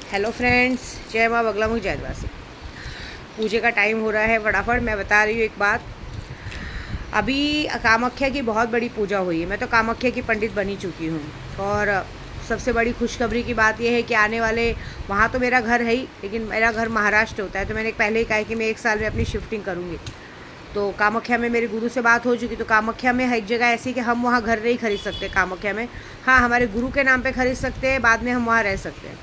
Hello friends, जय माँ बगलामुखी जयद्वासी। पूजे का टाइम हो रहा है। फटाफट मैं बता रही हूँ एक बात। अभी कामाख्या की बहुत बड़ी पूजा हुई है। मैं तो कामाख्या की पंडित बनी चुकी हूँ। और सबसे बड़ी खुशखबरी की बात यह है कि आने वाले, वहाँ तो मेरा घर है ही, लेकिन मेरा घर महाराष्ट्र होता है, तो मैंने पहले ही कहा है कि मैं 1 साल में अपनी शिफ्टिंग करूँगी। तो कामाख्या में मेरे गुरु से बात हो चुकी। तो कामाख्या में एक जगह ऐसी कि हम वहाँ घर नहीं खरीद सकते कामाख्या में। हाँ, हमारे गुरु के नाम पे खरीद सकते हैं, बाद में हम वहाँ रह सकते हैं।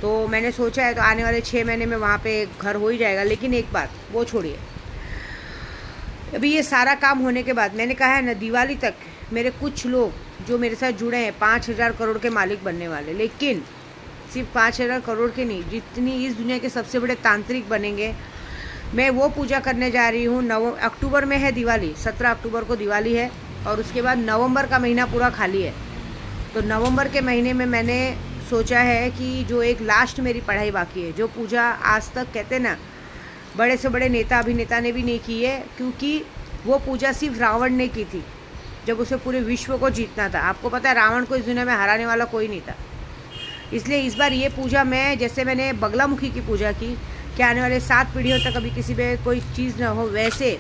तो मैंने सोचा है तो आने वाले 6 महीने में वहाँ पे घर हो ही जाएगा। लेकिन एक बात वो छोड़िए, अभी ये सारा काम होने के बाद मैंने कहा है ना, दिवाली तक मेरे कुछ लोग जो मेरे साथ जुड़े हैं 5,000 करोड़ के मालिक बनने वाले। लेकिन सिर्फ 5,000 करोड़ के नहीं, जितनी इस दुनिया के सबसे बड़े तांत्रिक बनेंगे, मैं वो पूजा करने जा रही हूँ। अक्टूबर में है दिवाली, 17 अक्टूबर को दिवाली है। और उसके बाद नवंबर का महीना पूरा खाली है। तो नवंबर के महीने में मैंने सोचा है कि जो एक लास्ट मेरी पढ़ाई बाकी है, जो पूजा आज तक कहते ना बड़े से बड़े नेता अभिनेता ने भी नहीं की है, क्योंकि वो पूजा सिर्फ रावण ने की थी जब उसे पूरे विश्व को जीतना था। आपको पता है रावण को इस दुनिया में हराने वाला कोई नहीं था। इसलिए इस बार ये पूजा मैं, जैसे मैंने बगलामुखी की पूजा की कि आने वाले 7 पीढ़ियों तक कभी किसी पे कोई चीज़ ना हो, वैसे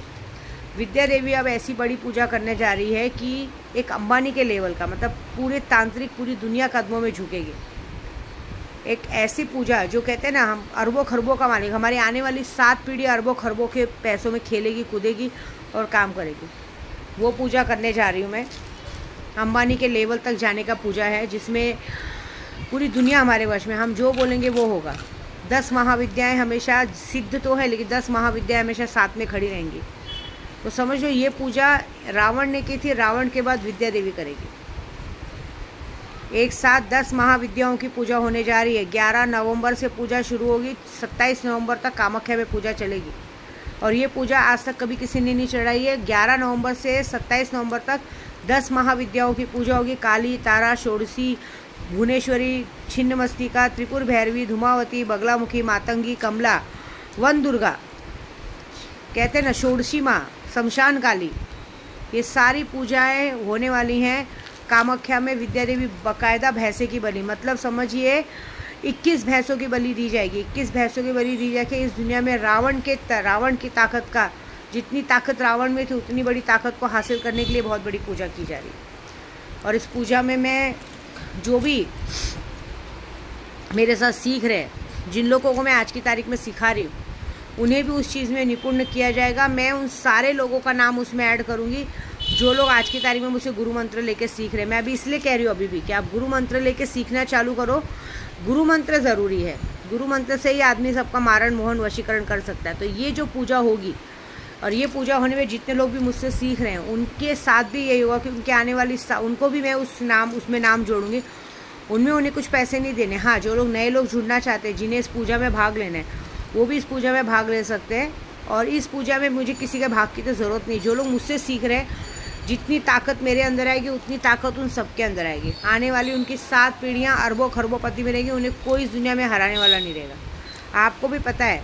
विद्या देवी अब ऐसी बड़ी पूजा करने जा रही है कि एक अंबानी के लेवल का, मतलब पूरे तांत्रिक पूरी दुनिया कदमों में झुकेगी। एक ऐसी पूजा जो कहते हैं ना, हम अरबों खरबों का मालिक, हमारी आने वाली 7 पीढ़ी अरबों खरबों के पैसों में खेलेगी कूदेगी और काम करेगी। वो पूजा करने जा रही हूँ मैं। अंबानी के लेवल तक जाने का पूजा है, जिसमें पूरी दुनिया हमारे वश में, हम जो बोलेंगे वो होगा। 10 महाविद्याएँ हमेशा सिद्ध तो है, लेकिन 10 महाविद्याएँ हमेशा साथ में खड़ी रहेंगी। तो समझ लो ये पूजा रावण ने की थी, रावण के बाद विद्या देवी करेगी। एक साथ 10 महाविद्याओं की पूजा होने जा रही है। 11 नवंबर से पूजा शुरू होगी, 27 नवंबर तक कामाख्या में पूजा चलेगी। और ये पूजा आज तक कभी किसी ने नहीं चढ़ाई है। 11 नवंबर से 27 नवंबर तक 10 महाविद्याओं की पूजा होगी। काली, तारा, षोडशी, भुवनेश्वरी, छिन्नमस्तिका, त्रिपुर भैरवी, धूमावती, बगलामुखी, मातंगी, कमला, वन दुर्गा, कहते हैं ना षोडशी माँ, शमशान काली, ये सारी पूजाएं होने वाली हैं कामाख्या में। विद्या देवी बाकायदा भैंसे की बलि, मतलब समझिए 21 भैंसों की बलि दी जाएगी। 21 भैंसों की बलि दी जाके इस दुनिया में रावण की ताकत का, जितनी ताकत रावण में थी उतनी बड़ी ताकत को हासिल करने के लिए बहुत बड़ी पूजा की जा रही है। और इस पूजा में मैं जो भी मेरे साथ सीख रहे, जिन लोगों को मैं आज की तारीख में सिखा रही हूँ, उन्हें भी उस चीज़ में निपुण किया जाएगा। मैं उन सारे लोगों का नाम उसमें ऐड करूँगी जो लोग आज की तारीख में मुझसे गुरु मंत्र लेके सीख रहे हैं। मैं अभी इसलिए कह रही हूँ अभी भी कि आप गुरु मंत्र लेके सीखना चालू करो। गुरु मंत्र ज़रूरी है। गुरु मंत्र से ही आदमी सबका मारण मोहन वशीकरण कर सकता है। तो ये जो पूजा होगी, और ये पूजा होने में जितने लोग भी मुझसे सीख रहे हैं उनके साथ भी यही होगा कि उनके आने वाली उनको भी मैं उसमें नाम जोड़ूंगी। उनमें उन्हें कुछ पैसे नहीं देने। हाँ, जो लोग नए लोग जुड़ना चाहते हैं, जिन्हें इस पूजा में भाग लेना है, वो भी इस पूजा में भाग ले सकते हैं। और इस पूजा में मुझे किसी के भाग की तो ज़रूरत नहीं। जो लोग मुझसे सीख रहे हैं, जितनी ताकत मेरे अंदर आएगी उतनी ताकत उन सबके अंदर आएगी। आने वाली उनकी 7 पीढ़ियाँ अरबों खरबों पति में रहेंगी। उन्हें कोई इस दुनिया में हराने वाला नहीं रहेगा। आपको भी पता है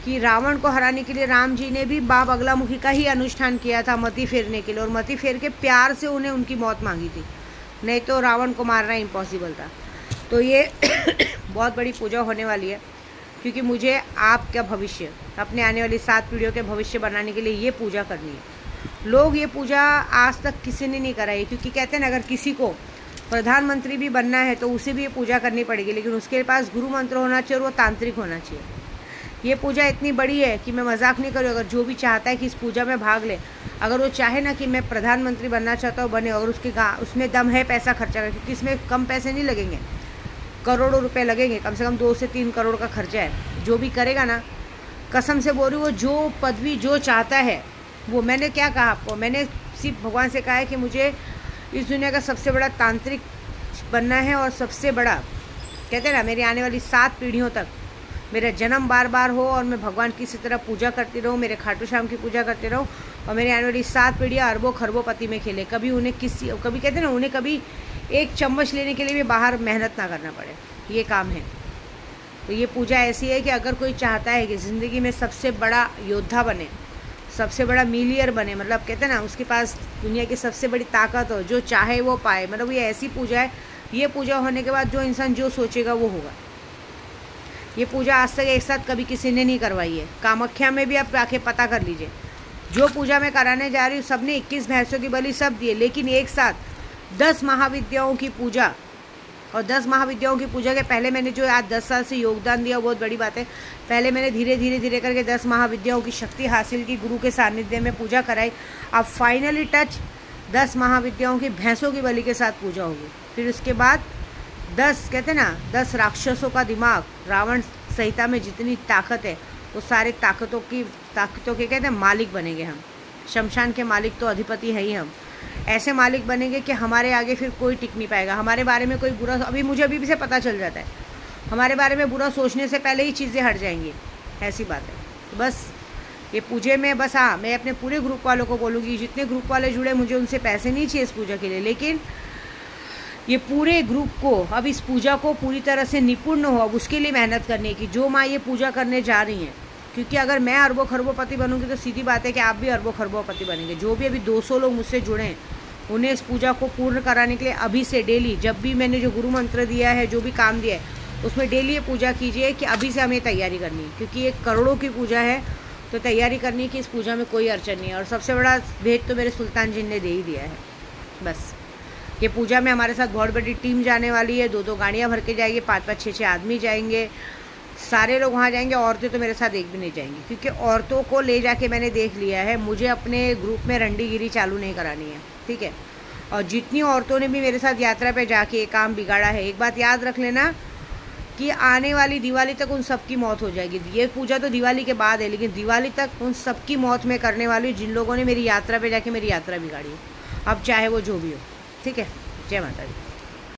कि रावण को हराने के लिए राम जी ने भी माँ बगलामुखी का ही अनुष्ठान किया था मति फेरने के लिए, और मति फेर के प्यार से उन्हें उनकी मौत मांगी थी, नहीं तो रावण को मारना इम्पॉसिबल था। तो ये बहुत बड़ी पूजा होने वाली है, क्योंकि मुझे आपका भविष्य, अपने आने वाली 7 पीढ़ियों के भविष्य बनाने के लिए ये पूजा करनी है। लोग ये पूजा आज तक किसी ने नहीं कराई, क्योंकि कहते हैं ना, अगर किसी को प्रधानमंत्री भी बनना है तो उसे भी ये पूजा करनी पड़ेगी, लेकिन उसके पास गुरु मंत्र होना चाहिए और वो तांत्रिक होना चाहिए। ये पूजा इतनी बड़ी है कि मैं मजाक नहीं करूँ। अगर जो भी चाहता है कि इस पूजा में भाग ले, अगर वो चाहे ना कि मैं प्रधानमंत्री बनना चाहता हूँ, बने, और उसमें दम है पैसा खर्चा कर, क्योंकि इसमें कम पैसे नहीं लगेंगे, करोड़ों रुपए लगेंगे, कम से कम 2 से 3 करोड़ का खर्चा है। जो भी करेगा ना, कसम से बोल रही हूँ, वो जो पदवी जो चाहता है वो, मैंने क्या कहा आपको, मैंने सिर्फ भगवान से कहा है कि मुझे इस दुनिया का सबसे बड़ा तांत्रिक बनना है, और सबसे बड़ा, कहते हैं ना, मेरी आने वाली 7 पीढ़ियों तक मेरा जन्म बार बार हो और मैं भगवान की इसी तरह पूजा करती रहूँ, मेरे खाटू श्याम की पूजा करती रहूँ, और मेरी आने वाली 7 पीढ़ियाँ अरबों खरबों पति में खेले। कभी उन्हें कभी कहते हैं ना, उन्हें कभी एक चम्मच लेने के लिए भी बाहर मेहनत ना करना पड़े। ये काम है। तो ये पूजा ऐसी है कि अगर कोई चाहता है कि ज़िंदगी में सबसे बड़ा योद्धा बने, सबसे बड़ा मिलियर बने, मतलब कहते हैं ना, उसके पास दुनिया की सबसे बड़ी ताकत हो, जो चाहे वो पाए, मतलब ये ऐसी पूजा है। ये पूजा होने के बाद जो इंसान जो सोचेगा वो होगा। ये पूजा आज तक एक साथ कभी किसी ने नहीं करवाई है। कामाख्या में भी आप आके पता कर लीजिए, जो पूजा मैं कराने जा रही हूँ सबने 21 भैंसों की बलि सब दिए, लेकिन एक साथ 10 महाविद्याओं की पूजा। और 10 महाविद्याओं की पूजा के पहले मैंने जो आज 10 साल से योगदान दिया बहुत बड़ी बात है। पहले मैंने धीरे धीरे करके 10 महाविद्याओं की शक्ति हासिल की, गुरु के सानिध्य में पूजा कराई। अब फाइनली टच 10 महाविद्याओं की भैंसों की बलि के साथ पूजा होगी। फिर उसके बाद 10 कहते हैं ना 10 राक्षसों का दिमाग, रावण संहिता में जितनी ताकत है वो सारे ताकतों के कहते हैं मालिक बनेंगे हम। शमशान के मालिक तो अधिपति है ही हम। ऐसे मालिक बनेंगे कि हमारे आगे फिर कोई टिक नहीं पाएगा। हमारे बारे में कोई बुरा, मुझे अभी से पता चल जाता है, हमारे बारे में बुरा सोचने से पहले ही चीज़ें हट जाएंगी, ऐसी बात है। तो बस ये पूजे में बस हाँ, मैं अपने पूरे ग्रुप वालों को बोलूँगी, जितने ग्रुप वाले जुड़े, मुझे उनसे पैसे नहीं चाहिए इस पूजा के लिए, लेकिन ये पूरे ग्रुप को अब इस पूजा को पूरी तरह से निपुण हो, अब उसके लिए मेहनत करने की, जो माँ ये पूजा करने जा रही हैं। क्योंकि अगर मैं अरबों खरबोपति बनूंगी तो सीधी बात है कि आप भी अरबों खरबोपति बनेंगे। जो भी अभी 200 लोग मुझसे जुड़े हैं, उन्हें इस पूजा को पूर्ण कराने के लिए अभी से डेली, जब भी मैंने जो गुरु मंत्र दिया है, जो भी काम दिया है, उसमें डेली ये पूजा कीजिए कि अभी से हमें तैयारी करनी है। क्योंकि ये करोड़ों की पूजा है, तो तैयारी करनी कि इस पूजा में कोई अड़चन नहीं है। और सबसे बड़ा भेद तो मेरे सुल्तान जी ने दे ही दिया है। बस ये पूजा में हमारे साथ बहुत बड़ी टीम जाने वाली है, 2-2 गाड़ियाँ भर के जाएंगे, 5-5, 6-6 आदमी जाएंगे, सारे लोग वहाँ जाएंगे। औरतें तो मेरे साथ एक भी नहीं जाएंगी, क्योंकि औरतों को ले जाके मैंने देख लिया है, मुझे अपने ग्रुप में रंडीगिरी चालू नहीं करानी है, ठीक है। और जितनी औरतों ने भी मेरे साथ यात्रा पे जाके ये काम बिगाड़ा है, एक बात याद रख लेना कि आने वाली दिवाली तक उन सबकी मौत हो जाएगी। ये पूजा तो दिवाली के बाद है, लेकिन दिवाली तक उन सबकी मौत मैं करने वाली हूँ, जिन लोगों ने मेरी यात्रा पे जाके मेरी यात्रा बिगाड़ी है, अब चाहे वो जो भी हो, ठीक है। जय माता दी।